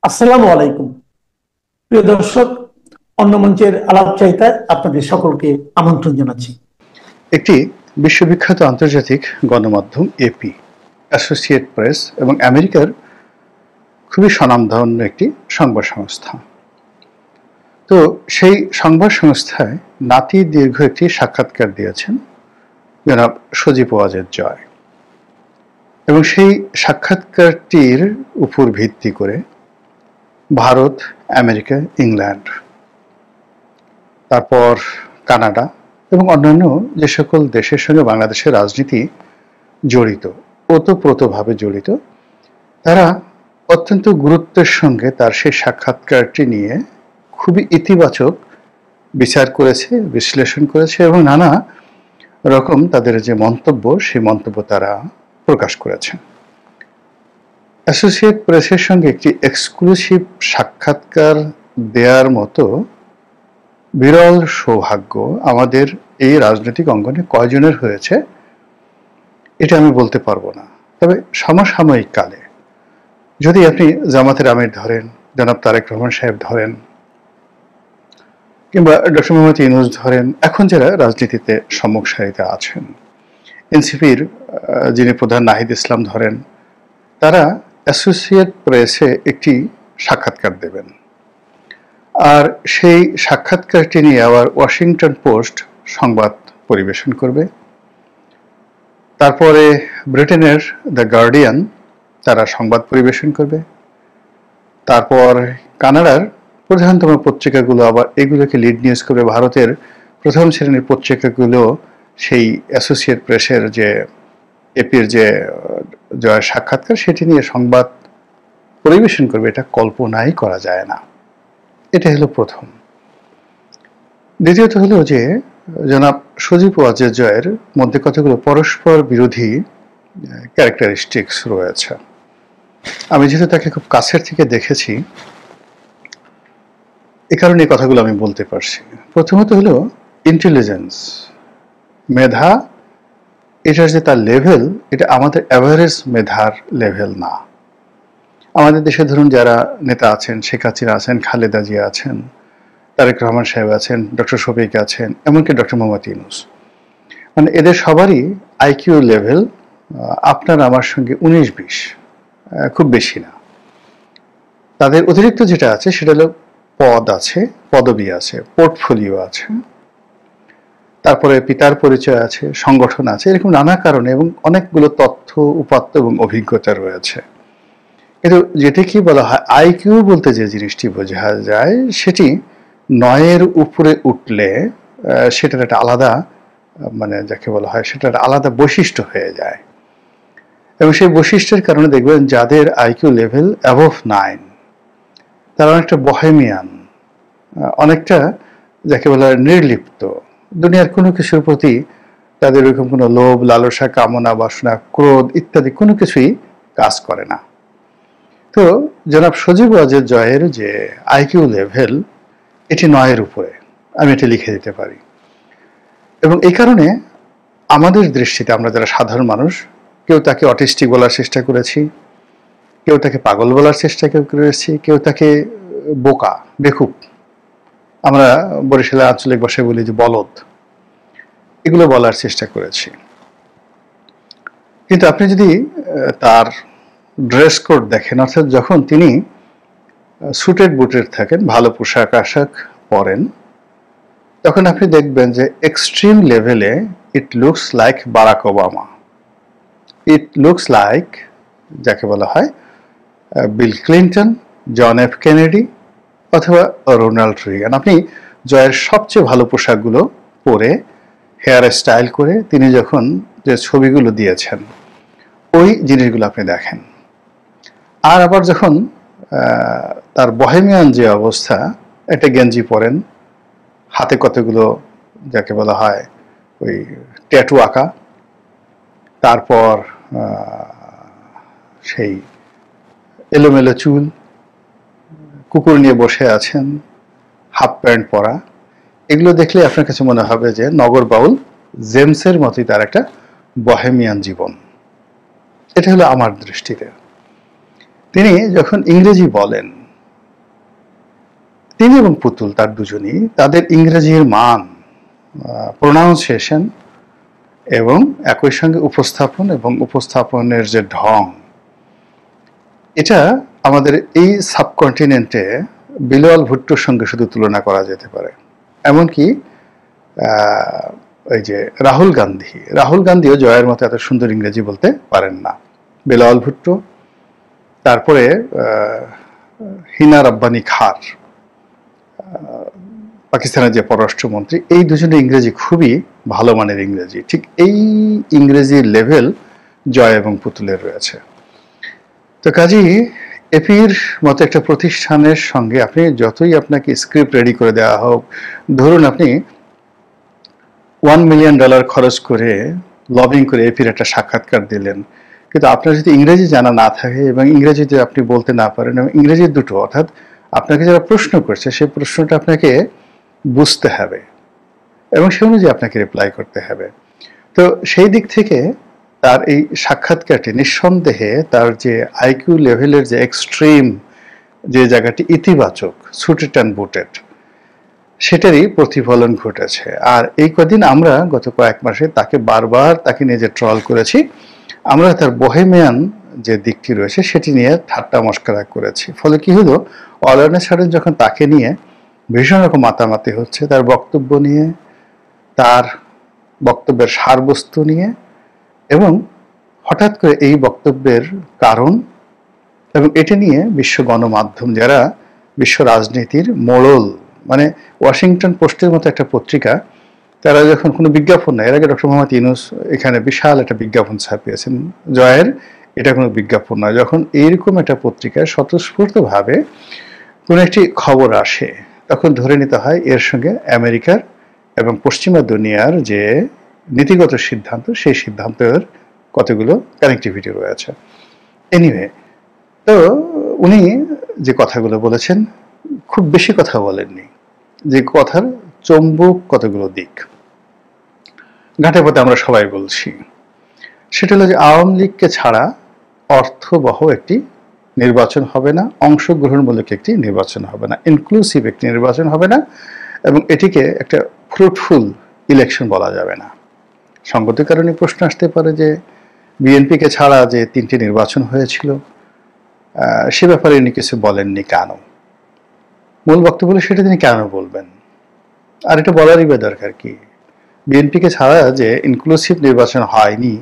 আসসালামু আলাইকুম। প্রিয় দর্শক, অন্য মঞ্চের আলাপচারিতায় আপনাদের সকলকে আমন্ত্রণ জানাচ্ছি। একটি বিশ্ববিখ্যাত আন্তর্জাতিক গণমাধ্যম এপি, অ্যাসোসিয়েট প্রেস এবং আমেরিকার খুবই স্বনামধন্য একটি সংবাদ সংস্থা। তো সেই সংবাদ সংস্থায় নাতি দীর্ঘ একটি সাক্ষাৎকার দিয়েছেন জনাব সজীব ওয়াজেদ জয়, এবং সেই সাক্ষাৎকারটির উপর ভিত্তি করে ভারত, আমেরিকা, ইংল্যান্ড, তারপর কানাডা এবং অন্যান্য যে সকল দেশের সঙ্গে বাংলাদেশের রাজনীতি জড়িত, ওতপ্রোতভাবে জড়িত, তারা অত্যন্ত গুরুত্বের সঙ্গে তার সেই সাক্ষাৎকারটি নিয়ে খুবই ইতিবাচক বিচার করেছে, বিশ্লেষণ করেছে এবং নানা রকম তাদের যে মন্তব্য, সেই মন্তব্য তারা প্রকাশ করেছে। অ্যাসোসিয়েট প্রেসের সঙ্গে একটি এক্সক্লুসিভ সাক্ষাৎকার দেওয়ার মতো বিরল সৌভাগ্য আমাদের এই রাজনৈতিক অঙ্গনে কয়জনের হয়েছে এটা আমি বলতে পারবো না। তবে সমসাময়িক কালে যদি আপনি জামাতের আমির ধরেন, জনাব তারেক রহমান সাহেব ধরেন, কিংবা ডক্টর মোহাম্মদ ইউনূস ধরেন, এখন যারা রাজনীতিতে সম্মুখ সারিতে আছেন, এনসিপির যিনি প্রধান নাহিদ ইসলাম ধরেন, তারা অ্যাসোসিয়েট প্রেসে একটি সাক্ষাৎকার দেবেন। আর সেই সাক্ষাৎকারটি নিয়ে আবার ওয়াশিংটন পোস্ট সংবাদ পরিবেশন করবে। তারপরে ব্রিটেনের দ্য গার্ডিয়ান তারা সংবাদ পরিবেশন করবে। তারপর কানাডার প্রধানতম পত্রিকাগুলো আবার এগুলোকে লিড নিউজ করবে। ভারতের প্রথম শ্রেণীর পত্রিকাগুলো সেই অ্যাসোসিয়েট প্রেসের যে এপির যে জয়ের সাক্ষাৎকার সেটি নিয়ে সংবাদ পরিবেশন করবে। এটা কল্পনাই করা যায় না। এটা হলো প্রথম। দ্বিতীয়ত হলো যে জনাব সজীব ওয়াজেদ জয়ের মধ্যে কতগুলো পরস্পর বিরোধী ক্যারেক্টারিস্টিক্স রয়েছে। আমি যেহেতু তাকে খুব কাছের থেকে দেখেছি, এ কারণে এই কথাগুলো আমি বলতে পারছি। প্রথমত হলো ইন্টেলিজেন্স, মেধা, এটার যে তার লেভেল, এটা আমাদের অ্যাভারেজ মেধার লেভেল না। আমাদের দেশে ধরুন যারা নেতা আছেন, শেখ হাসিনা আছেন, খালেদা জিয়া আছেন, তারেক রহমান সাহেব আছেন, ডক্টর শফিক আছেন, এমনকি ডক্টর মোহাম্মদ ইউনূস, মানে এদের সবারই আইকিউ লেভেল আপনার আমার সঙ্গে 19-20, খুব বেশি না। তাদের অতিরিক্ত যেটা আছে সেটা হলো পদ আছে, পদবি আছে, পোর্টফোলিও আছে, তারপরে পিতার পরিচয় আছে, সংগঠন আছে, এরকম নানা কারণে এবং অনেকগুলো তথ্য, উপাত্ত এবং অভিজ্ঞতা রয়েছে। কিন্তু যেটা কি বলা হয় আইকিউ বলতে যে জিনিসটি বোঝা যায়, সেটি 9-এর উপরে উঠলে সেটার একটা আলাদা, মানে যাকে বলা হয় সেটার আলাদা বৈশিষ্ট্য হয়ে যায়। এবং সেই বৈশিষ্ট্যের কারণে দেখবেন যাদের আইকিউ লেভেল অ্যাবভ 9, তারা অনেকটা বহেমিয়ান, অনেকটা যাকে বলা হয় নির্লিপ্ত, দুনিয়ার কোনো কিছুর প্রতি তাদের ওইরকম কোনো লোভ, লালসা, কামনা, বাসনা, ক্রোধ ইত্যাদি কোনো কিছুই কাজ করে না। তো জনাব সজীব ওয়াজেদ জয়ের যে আইকিউ লেভেল, এটি 9-এর উপরে, আমি এটি লিখে দিতে পারি। এবং এই কারণে আমাদের দৃষ্টিতে আমরা যারা সাধারণ মানুষ, কেউ তাকে অটিস্টিক বলার চেষ্টা করেছি, কেউ তাকে পাগল বলার চেষ্টা করেছি, কেউ তাকে বোকা, বেকুব, আমরা বরিশালের আঞ্চলিক ভাষায় বলি যে বলদ, এগুলো বলার চেষ্টা করেছি। কিন্তু আপনি যদি তার ড্রেস কোড দেখেন, অর্থাৎ যখন তিনি সুটেড বুটেড থাকেন, ভালো পোশাক আশাক পরেন, তখন আপনি দেখবেন যে এক্সট্রিম লেভেলে it looks like Barack Obama, it looks like যাকে বলা হয় Bill Clinton, John F Kennedy অথবা রোনাল্ড রিগান। আপনি জয়ের সবচেয়ে ভালো পোশাকগুলো পরে, হেয়ার স্টাইল করে তিনি যখন যে ছবিগুলো দিয়েছেন, ওই জিনিসগুলো আপনি দেখেন। আর আবার যখন তার বহেমিয়ান যে অবস্থা, একটা গেঞ্জি পরেন, হাতে কতগুলো যাকে বলা হয় ওই ট্যাটু আঁকা, তারপর সেই এলোমেলো চুল, কুকুর নিয়ে বসে আছেন, হাফ প্যান্ট পরা, এগুলো দেখলে আপনার কাছে মনে হবে যে নগর বাউল জেমসের মতোই তার একটা বহেমিয়ান জীবন। এটা হলো আমার দৃষ্টিতে। তিনি যখন ইংরেজি বলেন, তিনি এবং পুতুল তার দুজনই তাদের ইংরেজির মান, প্রোনাউন্সিয়েশন এবং একই সঙ্গে উপস্থাপন এবং উপস্থাপনের যে ঢং, এটা আমাদের এই সাবকন্টিনেন্টে বিলাল ভুট্টোর সঙ্গে শুধু তুলনা করা যেতে পারে। এমনকি এই যে রাহুল গান্ধীও জয়ের মতো এত সুন্দর ইংরেজি বলতে পারেন না। বিলাল ভুট্টো, তারপরে হিনা রব্বানী খার, পাকিস্তানের যে পররাষ্ট্রমন্ত্রী, এই দুজনের ইংরেজি খুবই ভালো মানের ইংরেজি। ঠিক এই ইংরেজির লেভেল জয় এবং পুতুলের রয়েছে। তো কাজেই এপির মতো একটা প্রতিষ্ঠানের সঙ্গে আপনি যতই আপনাকে স্ক্রিপ্ট রেডি করে দেওয়া হোক, ধরুন আপনি $1 মিলিয়ন খরচ করে লবিং করে এপির একটা সাক্ষাৎকার দিলেন, কিন্তু আপনার যদি ইংরেজি জানা না থাকে এবং ইংরেজিতে আপনি বলতে না পারেন, এবং ইংরেজির দুটো, অর্থাৎ আপনাকে যারা প্রশ্ন করছে সেই প্রশ্নটা আপনাকে বুঝতে হবে এবং সে অনুযায়ী আপনাকে রিপ্লাই করতে হবে। তো সেই দিক থেকে তার এই সাক্ষাৎকারটি নিঃসন্দেহে তার যে আইকিউ লেভেলের যে এক্সট্রিম যে জায়গাটি ইতিবাচক, সুটেড অ্যান্ড বুটেড, সেটারই প্রতিফলন ঘটেছে। আর এই কদিন আমরা গত কয়েক মাসে তাকে বারবার তাকে নিয়ে যে ট্রল করেছি, আমরা তার বোহেমিয়ান যে দিকটি রয়েছে সেটি নিয়ে ঠাট্টা মস্করা করেছি। ফলে কি হলো, অলানা সারেন যখন তাকে নিয়ে ভীষণ রকম মাতামাতি হচ্ছে, তার বক্তব্য নিয়ে, তার বক্তব্যের সারবস্তু নিয়ে, এবং হঠাৎ করে এই বক্তব্যের কারণ এবং এটা নিয়ে বিশ্ব গণমাধ্যম, যারা বিশ্ব রাজনীতির মোড়ল, মানে ওয়াশিংটন পোস্টের মতো একটা পত্রিকা, তারা যখন কোনো বিজ্ঞাপন নেয়, এর আগে ডক্টর মোহাম্মদ ইউনূস এখানে বিশাল একটা বিজ্ঞাপন ছাপিয়েছেন জয়ের, এটা কোনো বিজ্ঞাপন নয়, যখন এইরকম একটা পত্রিকায় স্বতঃস্ফূর্তভাবে কোনো একটি খবর আসে, তখন ধরে নিতে হয় এর সঙ্গে আমেরিকার এবং পশ্চিমা দুনিয়ার যে নীতিগত সিদ্ধান্ত, সেই সিদ্ধান্তের কতগুলো কানেক্টিভিটি রয়েছে। এনিওয়ে, তো উনি যে কথাগুলো বলেছেন, খুব বেশি কথা বলেননি, যে কথার চম্বুক কতগুলো দিক ঘাটে পথে আমরা সবাই বলছি। সেটা হলো যে আওয়ামী লীগকে ছাড়া অর্থবহ একটি নির্বাচন হবে না, অংশগ্রহণমূলক একটি নির্বাচন হবে না, ইনক্লুসিভ একটি নির্বাচন হবে না, এবং এটিকে একটা ফ্রুটফুল ইলেকশন বলা যাবে না। সঙ্গতির কারণে প্রশ্ন আসতে পারে যে বিএনপিকে ছাড়া যে 3টি নির্বাচন হয়েছিল, সে ব্যাপারে উনি কিছু বলেননি কেন? মূল বক্তব্য হলো সেটা তিনি কেন বলবেন, আর এটা বলারই বা দরকার কি? বিএনপিকে ছাড়া যে ইনক্লুসিভ নির্বাচন হয়নি,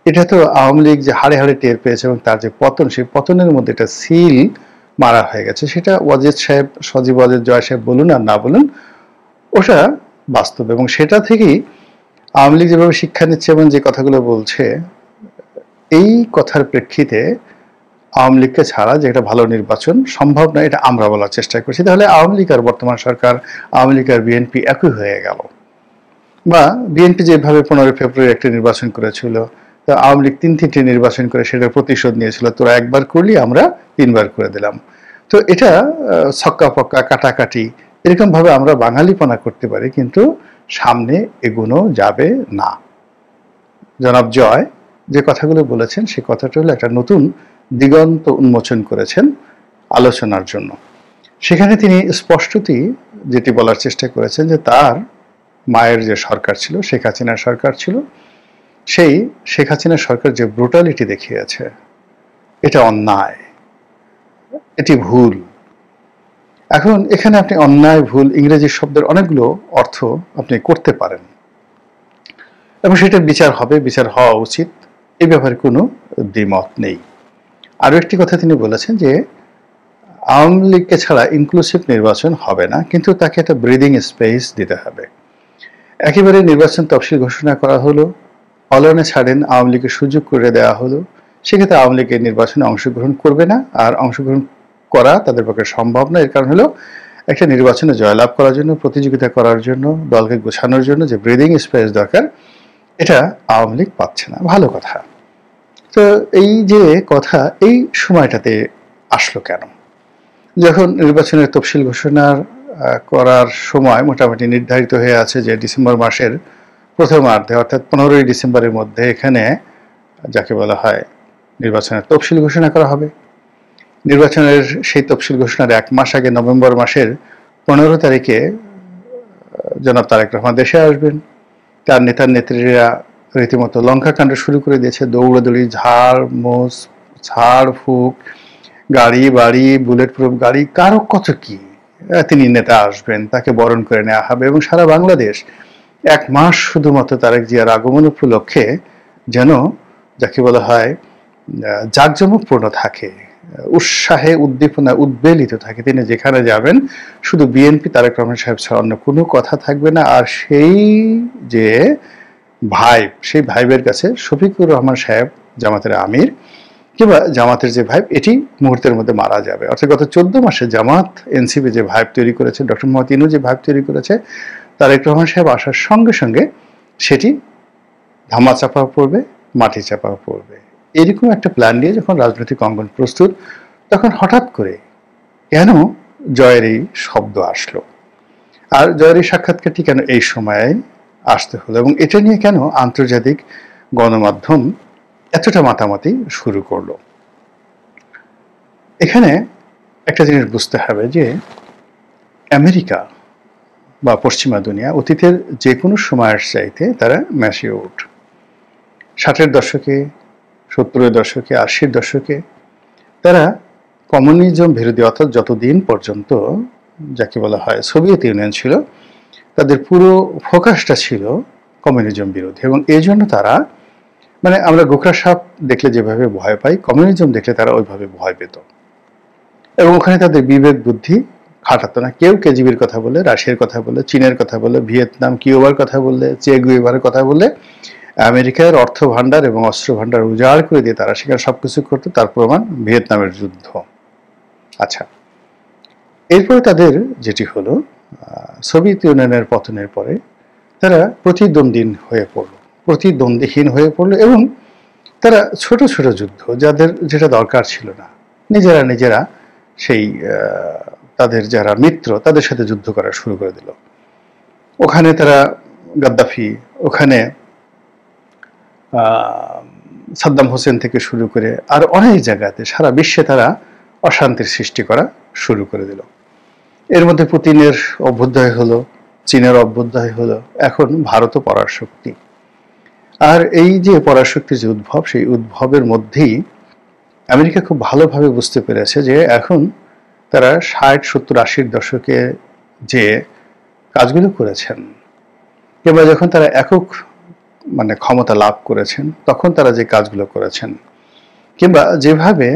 এটা তো আওয়ামী লীগ যে হাড়ে হাড়ে টের পেয়েছে, এবং তার যে পতন, সেই পতনের মধ্যে একটা সিল মারা হয়ে গেছে। সেটা ওয়াজেদ সাহেব, সজীব ওয়াজেদ, জয় সাহেব বলুন আর না বলুন, ওটা বাস্তব। এবং সেটা থেকেই আওয়ামী লীগ যেভাবে শিক্ষা নিচ্ছে এবং যে কথাগুলো বলছে, এই কথার প্রেক্ষিতে আওয়ামী লীগকে ছাড়া যে একটা ভালো নির্বাচন সম্ভব নয়, এটা আমরা বলার চেষ্টা করছি। তাহলে আওয়ামী লীগ আর বর্তমান সরকার, আওয়ামী লীগ আর বিএনপি একই হয়ে গেল। বা বিএনপি যেভাবে 15 ফেব্রুয়ারি একটি নির্বাচন করেছিল, তো আওয়ামী লীগ 3টি নির্বাচন করে সেটার প্রতিশোধ নিয়েছিল, তোরা একবার করলি, আমরা 3বার করে দিলাম। তো এটা ছক্কা পক্কা কাটাকাটি এরকম ভাবে আমরা বাঙালিপনা করতে পারি, কিন্তু সামনে এগোনো যাবে না। জনাব জয় যে কথাগুলো বলেছেন, সে কথাটা হলো একটা নতুন দিগন্ত উন্মোচন করেছেন আলোচনার জন্য। সেখানে তিনি স্পষ্টতই যেটি বলার চেষ্টা করেছেন যে তার মায়ের যে সরকার ছিল, শেখ হাসিনার সরকার ছিল, সেই শেখ হাসিনার সরকার যে ব্রুটালিটি দেখিয়েছে, এটা অন্যায়, এটি ভুল। এখন এখানে আপনি অন্যায়, ভুল, ইংরেজি শব্দের অনেকগুলো অর্থ আপনি করতে পারেন এবং সেটার বিচার হবে, বিচার হওয়া উচিত, এই ব্যাপারে কোনো দ্বিমত নেই। আরও একটি কথা তিনি বলেছেন যে আওয়ামী লীগকে ছাড়া ইনক্লুসিভ নির্বাচন হবে না, কিন্তু তাকে একটা ব্রিদিং স্পেস দিতে হবে। একেবারে নির্বাচন তফসিল ঘোষণা করা হলো, অলানা ছাড়েন আওয়ামী লীগের সুযোগ করে দেওয়া হলো, সেক্ষেত্রে আওয়ামী লীগের নির্বাচনে অংশগ্রহণ করবে না, আর অংশগ্রহণ করা তাদের পক্ষে সম্ভব না। এর কারণ হলো একটা নির্বাচনে জয়লাভ করার জন্য, প্রতিযোগিতা করার জন্য, দলকে গোছানোর জন্য যে ব্রিদিং স্পেস দরকার, এটা আওয়ামী লীগ পাচ্ছে না। ভালো কথা। তো এই যে কথা এই সময়টাতে আসলো কেন? যখন নির্বাচনের তফসিল ঘোষণার করার সময় মোটামুটি নির্ধারিত হয়ে আছে যে ডিসেম্বর মাসের প্রথমার্ধে, অর্থাৎ 15ই ডিসেম্বরের মধ্যে এখানে যাকে বলা হয় নির্বাচনের তফসিল ঘোষণা করা হবে। নির্বাচনের সেই তফসিল ঘোষণার 1 মাস আগে নভেম্বর মাসের 15 তারিখে জনাব তারেক রহমান দেশে আসবেন। তার নেতার নেত্রীরা রীতিমতো লঙ্কাকাণ্ড শুরু করে দিয়েছে, দৌড়াদৌড়ি, ঝাড় ফুঁক, গাড়ি বাড়ি, বুলেট প্রুফ গাড়ি, কারো কত কি। তিনি নেতা আসবেন, তাকে বরণ করে নেওয়া হবে এবং সারা বাংলাদেশ 1 মাস শুধুমাত্র তারেক জিয়ার আগমন উপলক্ষে যেন যাকে বলা হয় জাঁকজমকপূর্ণ থাকে, উৎসাহে উদ্দীপনা উদ্বেলিত থাকে। তিনি যেখানে যাবেন শুধু বিএনপি তারেক রহমান সাহেব ছাড়া অন্য কোনো কথা থাকবে না। আর সেই যে ভাইব, সেই ভাইবের কাছে শফিকুর রহমান সাহেব জামাতের আমির কিংবা জামাতের যে ভাইব, এটি মুহূর্তের মধ্যে মারা যাবে। অর্থাৎ গত 14 মাসে জামাত এনসিপি যে ভাইব তৈরি করেছে, ডক্টর মোহাম্মদ ইনু যে ভাইব তৈরি করেছে, তারেক রহমান সাহেব আসার সঙ্গে সঙ্গে সেটি ধামা চাপা পড়বে, মাটি চাপা পড়বে। এরকম একটা প্ল্যান নিয়ে যখন রাজনৈতিক অঙ্গন প্রস্তুত, তখন হঠাৎ করে কেন জয়ের এই শব্দ আসলো, আর জয়ের এই সাক্ষাৎকারটি কেন এই সময়ে আসতে হলো, এবং এটা নিয়ে কেন আন্তর্জাতিক গণমাধ্যম এতটা মাতামাতি শুরু করলো। এখানে একটা জিনিস বুঝতে হবে যে আমেরিকা বা পশ্চিমা দুনিয়া অতীতের যে কোনো সময়ের চাইতে তারা ম্যাচিউরড। 60-এর দশকে, 70-এর দশকে, 80-এর দশকে তারা কমিউনিজম বিরোধী, অর্থাৎ যতদিন পর্যন্ত যাকে বলা হয় সোভিয়েত ইউনিয়ন ছিল, তাদের পুরো ফোকাসটা ছিল কমিউনিজম বিরোধী। এবং এই জন্য তারা, মানে আমরা গোখরা সাপ দেখলে যেভাবে ভয় পাই, কমিউনিজম দেখলে তারা ওইভাবে ভয় পেত। এবং ওখানে তাদের বিবেক বুদ্ধি খাটাতো না। কেউ কেজিবির কথা বলে, রাশিয়ার কথা বলে, চীনের কথা বলে, ভিয়েতনাম, কিউবার কথা বললে, চে গুয়েভারের কথা বললে, আমেরিকার অর্থ ভাণ্ডার এবং অস্ত্র ভাণ্ডার উজাড় করে দিয়ে তারা সেখানে সবকিছু করতো। তার প্রমাণ ভিয়েতনামের যুদ্ধ। আচ্ছা, এরপরে তাদের যেটি হলো, সোভিয়েত ইউনিয়নের পতনের পরে তারা প্রতিদ্বন্দ্বীহীন হয়ে পড়লো এবং তারা ছোট ছোট যুদ্ধ, যাদের যেটা দরকার ছিল না, নিজেরা সেই তাদের যারা মিত্র তাদের সাথে যুদ্ধ করা শুরু করে দিল। ওখানে তারা গাদ্দাফি, ওখানে সাদ্দাম হোসেন থেকে শুরু করে আর অনেক জায়গাতে সারা বিশ্বে তারা অশান্তির সৃষ্টি করা শুরু করে দিল। এর মধ্যে পুতিনের অভ্যুদয় হলো, চীনের অভ্যুদয় হলো, এখন ভারতও পরাশক্তি। আর এই যে পরাশক্তির যে উদ্ভব, সেই উদ্ভবের মধ্যেই আমেরিকা খুব ভালোভাবে বুঝতে পেরেছে যে এখন তারা 60, 70, 80-র দশকে যে কাজগুলো করেছেন, কিংবা যখন তারা একক মানে ক্ষমতা লাভ করেছেন তখন তারা যে কাজগুলো করেছেন, কিংবা যেভাবে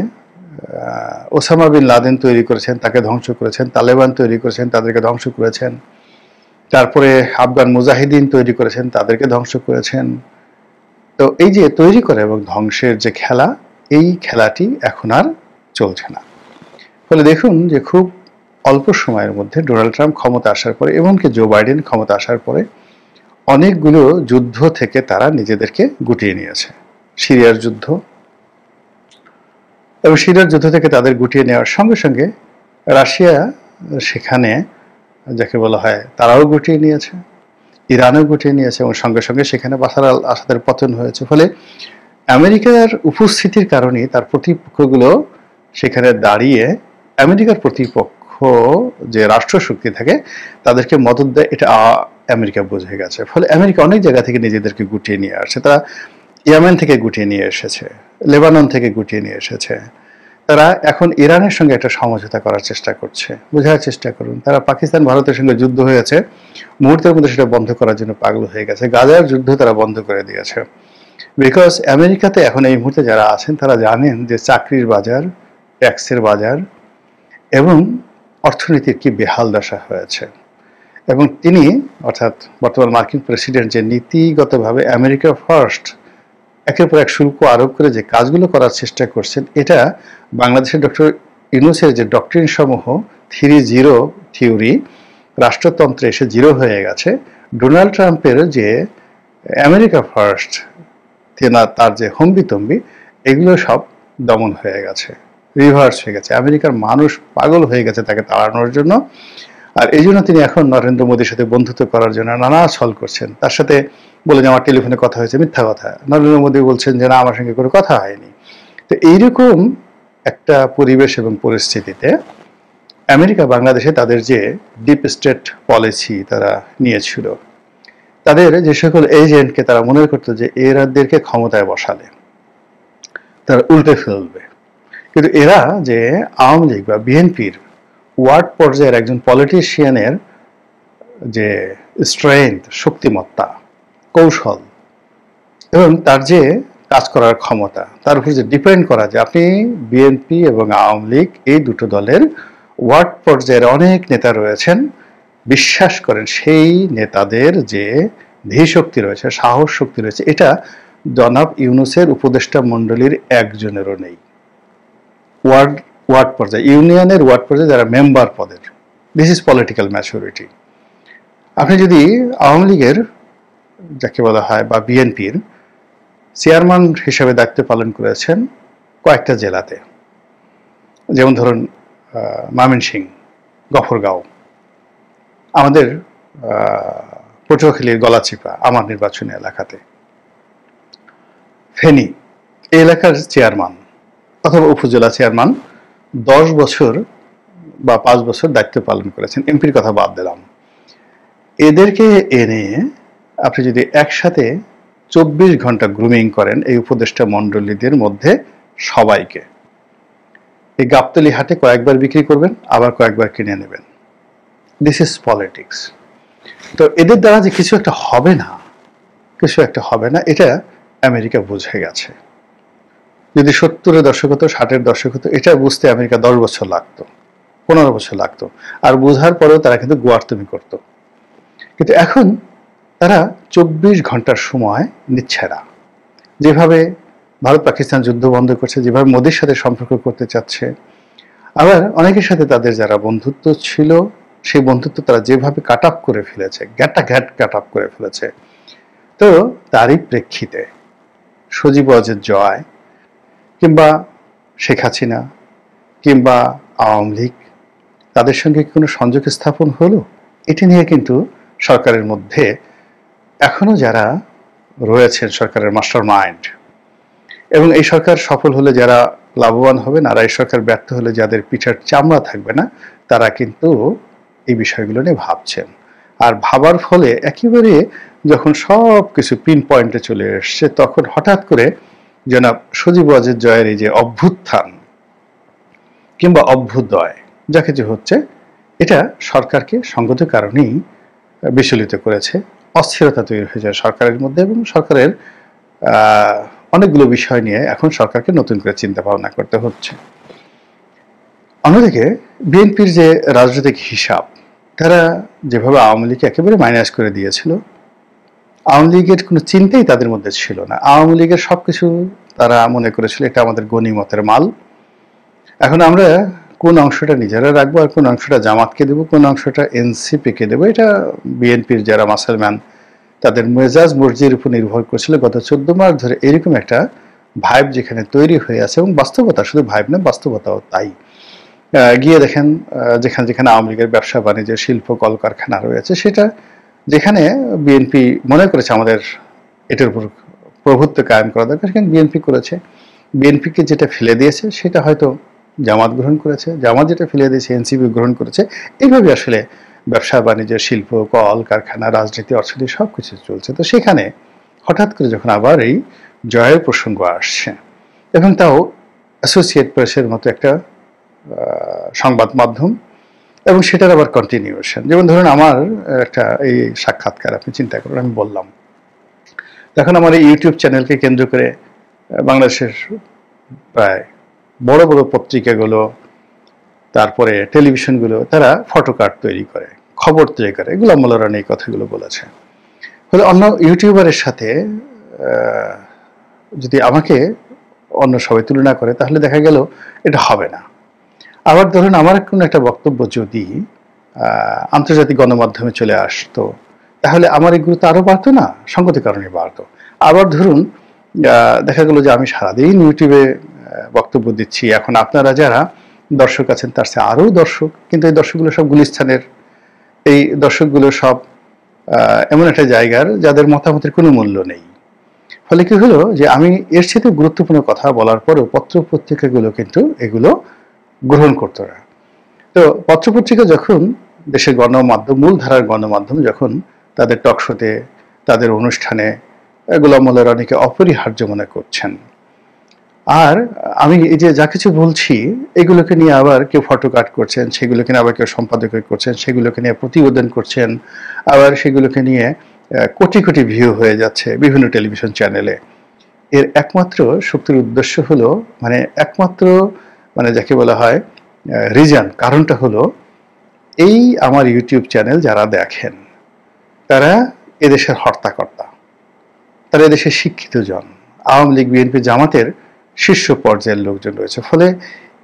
ওসামা বিন লাদেন তৈরি করেছেন, তাকে ধ্বংস করেছেন, তালেবান তৈরি করেছেন, তাদেরকে ধ্বংস করেছেন, তারপরে আফগান মুজাহিদিন তৈরি করেছেন, তাদেরকে ধ্বংস করেছেন। তো এই যে তৈরি করে এবং ধ্বংসের যে খেলা, এই খেলাটি এখন আর চলছে না। ফলে দেখুন যে খুব অল্প সময়ের মধ্যে ডোনাল্ড ট্রাম্প ক্ষমতা আসার পরে, এমনকি জো বাইডেন ক্ষমতা আসার পরে, অনেকগুলো যুদ্ধ থেকে তারা নিজেদেরকে গুটিয়ে নিয়েছে। সিরিয়ার যুদ্ধ, এবং সিরিয়ার যুদ্ধ থেকে তাদের গুটিয়ে নেওয়ার সঙ্গে সঙ্গে রাশিয়া সেখানে যাকে বলা হয় তারাও গুটিয়ে নিয়েছে, ইরানও গুটিয়ে নিয়েছে, এবং সঙ্গে সঙ্গে সেখানে বাশার আল আসাদের পতন হয়েছে। ফলে আমেরিকার উপস্থিতির কারণে তার প্রতিপক্ষগুলো সেখানে দাঁড়িয়ে আমেরিকার প্রতিপক্ষ যে রাষ্ট্রশক্তি থাকে তাদেরকে মদত দেয়, এটা আমেরিকা বুঝে গেছে। ফলে আমেরিকা অনেক জায়গা থেকে নিজেদেরকে গুটিয়ে নিয়ে আসছে। তারা ইয়েমেন থেকে গুটিয়ে নিয়ে এসেছে, লেবানন থেকে গুটিয়ে নিয়ে এসেছে। তারা এখন ইরানের সঙ্গে একটা সমঝোতা করার চেষ্টা করছে। বোঝার চেষ্টা করুন, তারা পাকিস্তান ভারতের সঙ্গে যুদ্ধ হয়েছে, মুহূর্তের মধ্যে সেটা বন্ধ করার জন্য পাগল হয়ে গেছে। গাজার যুদ্ধ তারা বন্ধ করে দিয়েছে। বিকজ আমেরিকাতে এখন এই মুহূর্তে যারা আছেন তারা জানেন যে চাকরির বাজার, ট্যাক্সের বাজার এবং অর্থনীতির কি বেহাল দশা হয়েছে। এবং তিনি অর্থাৎ বর্তমান মার্কিন প্রেসিডেন্ট যে নীতিগতভাবে আমেরিকা ফার্স্ট একের পর এক শুল্ক আরোপ করে যে কাজগুলো করার চেষ্টা করছেন, এটা বাংলাদেশের ডক্টর ইউনূসের যে ডক্ট্রিন সমূহ 3-0 থিওরি, রাষ্ট্রতন্ত্রে এসে 0 হয়ে গেছে। ডোনাল্ড ট্রাম্পের যে আমেরিকা ফার্স্ট, তার যে হম্বিতম্বি, এগুলো সব দমন হয়ে গেছে, রিভার্স হয়ে গেছে। আমেরিকার মানুষ পাগল হয়ে গেছে তাকে তাড়ানোর জন্য। আর এই জন্য তিনি এখন নরেন্দ্র মোদীর সাথে বন্ধুত্ব করার জন্য নানা ছল করছেন। তার সাথে বলে যে আমার টেলিফোনে কথা হয়েছে, মিথ্যা কথা। নরেন্দ্র মোদী বলছেন যে না, আমার সঙ্গে কোনো কথা হয়নি। তো এইরকম একটা পরিবেশ এবং পরিস্থিতিতে আমেরিকা বাংলাদেশে তাদের যে ডিপ স্টেট পলিসি তারা নিয়েছিল, তাদের যে সকল এজেন্টকে তারা মনে করতো যে এরাদেরকে ক্ষমতায় বসালে তারা উল্টে ফেলবে, কিন্তু এরা যে আওয়ামী লীগ বা বিএনপির ওয়ার্ড পর্যায়ের একজন পলিটিশিয়ানের যে স্ট্রেংথ, শক্তিমত্তা, কৌশল এবং তার যে কাজ করার ক্ষমতা, তার উপর যে ডিপেন্ড করা যে আপনি বিএনপি এবং আওয়ামী লীগ এই দুটো দলের ওয়ার্ড পর্যায়ের অনেক নেতা রয়েছেন, বিশ্বাস করেন সেই নেতাদের যে ধীশক্তি রয়েছে, সাহস শক্তি রয়েছে, এটা জনাব ইউনূসের উপদেষ্টা মণ্ডলীর একজনেরও নেই। ওয়ার্ড পর্যায়ে, ইউনিয়নের ওয়ার্ড পর্যায়ে যারা মেম্বার পদের, দিস ইজ পলিটিক্যাল ম্যাচুরিটি। আপনি যদি আওয়ামী লীগের যাকে বলা হয় বা বিএনপির চেয়ারম্যান হিসেবে দায়িত্ব পালন করেছেন কয়েকটা জেলাতে, যেমন ধরুন ময়মনসিংহ, গফরগাঁও, আমাদের পটুয়াখালীর গলাচিপা আমার নির্বাচনী এলাকাতে, ফেনী এই এলাকার চেয়ারম্যান অথবা উপজেলা চেয়ারম্যান 10 বছর বা 5 বছর দায়িত্ব পালন করেছেন, এমপির কথা বাদ দিলাম। এদেরকে এনে আপনি যদি একসাথে 24 ঘন্টা গ্রুমিং করেন এই উপদেষ্টা মণ্ডলীদের মধ্যে সবাইকে, এই গাবতলী হাটে কয়েকবার বিক্রি করবেন, আবার কয়েকবার কিনে নেবেন। This is politics. তো এদের দ্বারা যে কিছু একটা হবে না, এটা আমেরিকা বুঝে গেছে। যদি 70-এর দশক হতো, 60-এর দশক হতো, এটা বুঝতে আমেরিকা 10 বছর লাগতো, 15 বছর লাগতো, আর বোঝার পরেও তারা কিন্তু গোয়ার্তুমি করতো। কিন্তু এখন তারা 24 ঘন্টার সময় নিচ্ছে না। যেভাবে ভারত পাকিস্তান যুদ্ধ বন্ধ করছে, যেভাবে মোদির সাথে সম্পর্ক করতে চাচ্ছে, আবার অনেকের সাথে তাদের যারা বন্ধুত্ব ছিল সেই বন্ধুত্ব তারা যেভাবে কাট আপ করে ফেলেছে, ঘ্যাট কাট আপ করে ফেলেছে। তো তারই প্রেক্ষিতে সজীব ওয়াজেদ জয় কিংবা শেখ হাসিনা কিংবা আওয়ামী লীগ তাদের সঙ্গে কোনো সংযোগ স্থাপন হলো, এটি নিয়ে কিন্তু সরকারের মধ্যে এখনো যারা রয়েছেন সরকারের মাস্টার মাইন্ড, এবং এই সরকার সফল হলে যারা লাভবান হবেন, আর এই সরকার ব্যর্থ হলে যাদের পিঠের চামড়া থাকবে না, তারা কিন্তু এই বিষয়গুলো নিয়ে ভাবছেন। আর ভাবার ফলে একেবারে যখন সব কিছু পিন পয়েন্টে চলে এসছে, তখন হঠাৎ করে জনাব সজীব ওয়াজেদ জয়ের এই যে অভ্যুত্থান কিংবা অভ্যুদয় যা কিছু হচ্ছে, এটা সরকারকে সঙ্গত কারণেই বিচলিত করেছে। অস্থিরতা তৈরি হয়ে যায় সরকারের মধ্যে, এবং সরকারের অনেকগুলো বিষয় নিয়ে এখন সরকারকে নতুন করে চিন্তা ভাবনা করতে হচ্ছে। অন্যদিকে বিএনপির যে রাজনৈতিক হিসাব, তারা যেভাবে আওয়ামী লীগকে একেবারে মাইনাস করে দিয়েছিল, আওয়ামী লীগের কোনো চিন্তাই তাদের মধ্যে ছিল না। আওয়ামী লীগের সবকিছু তারা মনে করেছিল এটা আমাদের গনিমতের মাল। এখন আমরা কোন অংশটা নিজেরা রাখবো আর কোন অংশটা জামাতকে দেবো, কোন অংশটা এনসিপিকে দেবো, এটা বিএনপির যারা মাসলম্যান তাদের মেজাজ মর্জির উপর নির্ভর করছিল গত 14 মাস ধরে। এরকম একটা ভাইব যেখানে তৈরি হয়ে আছে, এবং বাস্তবতা, শুধু ভাইব না, বাস্তবতাও তাই। গিয়ে দেখেন যেখানে যেখানে আওয়ামী লীগের ব্যবসা বাণিজ্য, শিল্প, কলকারখানা রয়েছে, সেটা যেখানে বিএনপি মনে করেছে আমাদের এটার উপর প্রভুত্ব কায়েম করা দরকার, সেখানে বিএনপি করেছে। বিএনপিকে যেটা ফেলে দিয়েছে সেটা হয়তো জামাত গ্রহণ করেছে, জামাত যেটা ফেলে দিয়েছে এনসিপি গ্রহণ করেছে। এইভাবে আসলে ব্যবসা বাণিজ্য, শিল্প, কল কারখানা, রাজনীতি, অর্থনীতি সবকিছু চলছে। তো সেখানে হঠাৎ করে যখন আবার এই জয়ের প্রসঙ্গ আসছে, এবং তাও অ্যাসোসিয়েট প্রেসের মতো একটা সংবাদ মাধ্যম, এবং সেটার আবার কন্টিনিউশন। যেমন ধরুন আমার একটা এই সাক্ষাৎকার আপনি চিন্তা করুন, আমি বললাম, এখন আমার এই ইউটিউব চ্যানেলকে কেন্দ্র করে বাংলাদেশের প্রায় বড় বড় পত্রিকাগুলো, তারপরে টেলিভিশনগুলো, তারা ফটোকার্ড তৈরি করে, খবর তৈরি করে। গোলাম মোল্লা রানী এই কথাগুলো বলেছে। ফলে অন্য ইউটিউবারের সাথে যদি আমাকে অন্য সবাই তুলনা করে, তাহলে দেখা গেল এটা হবে না। আবার ধরুন আমার কোনো একটা বক্তব্য যদি আন্তর্জাতিক গণমাধ্যমে চলে আসতো, তাহলে আমার এই গুরুত্ব আরো বাড়তো না, সঙ্গতি কারণে বাড়তো। আবার ধরুন দেখা গেল যে আমি সারাদিন ইউটিউবে বক্তব্য দিচ্ছি, এখন আপনারা যারা দর্শক আছেন তার চেয়ে আরও দর্শক, কিন্তু এই দর্শকগুলো সব গুলিস্তানের, এই দর্শকগুলো সব এমন একটা জায়গার যাদের মতামতের কোনো মূল্য নেই। ফলে কি হলো যে আমি এর সাথে গুরুত্বপূর্ণ কথা বলার পরেও পত্র পত্রিকাগুলো কিন্তু এগুলো গ্রহণ করতো না। তো পত্রপত্রিকা যখন দেশের গণমাধ্যম, মূলধারার গণমাধ্যম যখন তাদের টকশোতে, তাদের অনুষ্ঠানে গোলাম মোল্লা রনিকে অপরিহার্য মনে করছেন, আর আমি এই যে যা কিছু বলছি এগুলোকে নিয়ে আবার কেউ ফটো কাট করছেন, সেগুলোকে নিয়ে আবার কেউ সম্পাদকীয় করছেন, সেগুলোকে নিয়ে প্রতিবেদন করছেন, আবার সেগুলোকে নিয়ে কোটি কোটি ভিউ হয়ে যাচ্ছে বিভিন্ন টেলিভিশন চ্যানেলে। এর একমাত্র শক্তির উদ্দেশ্য হলো, মানে একমাত্র, মানে যাকে বলা হয় রিজন, কারণটা হলো এই আমার ইউটিউব চ্যানেল যারা দেখেন তারা এদেশের হর্তাকর্তা, তারা এদেশের শিক্ষিত জন, আওয়ামী লীগ, বিএনপি, জামাতের শীর্ষ পর্যায়ের লোকজন রয়েছে। ফলে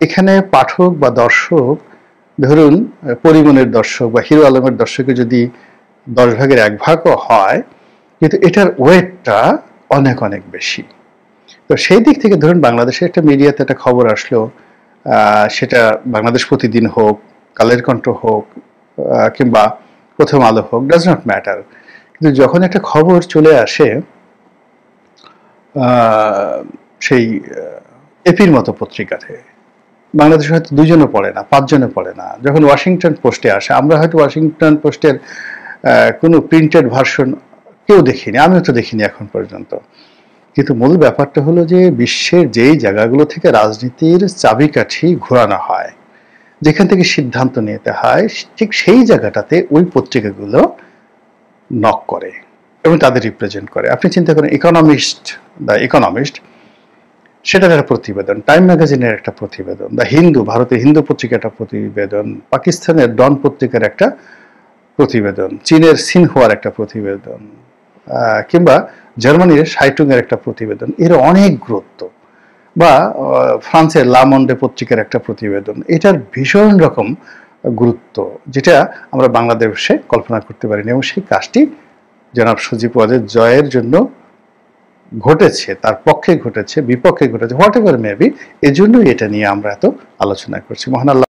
এখানে পাঠক বা দর্শক, ধরুন পরিমণের দর্শক বা হিরো আলমের দর্শকের যদি 10 ভাগের 1 ভাগও হয়, কিন্তু এটার ওয়েটটা অনেক অনেক বেশি। তো সেই দিক থেকে ধরুন বাংলাদেশের একটা মিডিয়াতে একটা খবর আসলো, সেটা বাংলাদেশ প্রতিদিন হোক, কালের কণ্ঠ হোক, কিংবা প্রথম আলো হোক, ডাজ নট ম্যাটার, কিন্তু যখন একটা খবর চলে আসে সেই এপির মতো পত্রিকাতে, বাংলাদেশে হয়তো 2 জনও পড়ে না, 5 জনও পড়ে না, যখন ওয়াশিংটন পোস্টে আসে, আমরা হয়তো ওয়াশিংটন পোস্টের কোনো প্রিন্টেড ভার্সন কেউ দেখিনি, আমিও তো দেখিনি এখন পর্যন্ত। কিন্তু মূল ব্যাপারটা হলো যে বিশ্বের যেই জায়গাগুলো থেকে রাজনীতির চাবিকাঠি ঘোরানো হয়, যেখান থেকে সিদ্ধান্ত নিতে হয়, ঠিক সেই জায়গাটাতে ওই পত্রিকাগুলো নক করে এবং তাদের রিপ্রেজেন্ট করে। আপনি চিন্তা করেন দ্য ইকোনমিস্ট, সেটার একটা প্রতিবেদন, টাইম ম্যাগাজিনের একটা প্রতিবেদন, দ্য হিন্দু, ভারতের হিন্দু পত্রিকার একটা প্রতিবেদন, পাকিস্তানের ডন পত্রিকার একটা প্রতিবেদন, চীনের সিনহুয়ার একটা প্রতিবেদন, কিংবা জার্মানির শাইটুংয়ের একটা প্রতিবেদন, এর অনেক গুরুত্ব, বা ফ্রান্সের লা মন্ডে পত্রিকার একটা প্রতিবেদন, এটার ভীষণ রকম গুরুত্ব, যেটা আমরা বাংলাদেশে কল্পনা করতে পারিনি। এবং সেই কাজটি জনাব সজীব ওয়াজেদ জয়ের জন্য ঘটেছে, তার পক্ষে ঘটেছে, বিপক্ষে ঘটেছে, হোয়াট এভার মেবি, এজন্যই এটা নিয়ে আমরা এত আলোচনা করছি। মহান আল্লাহ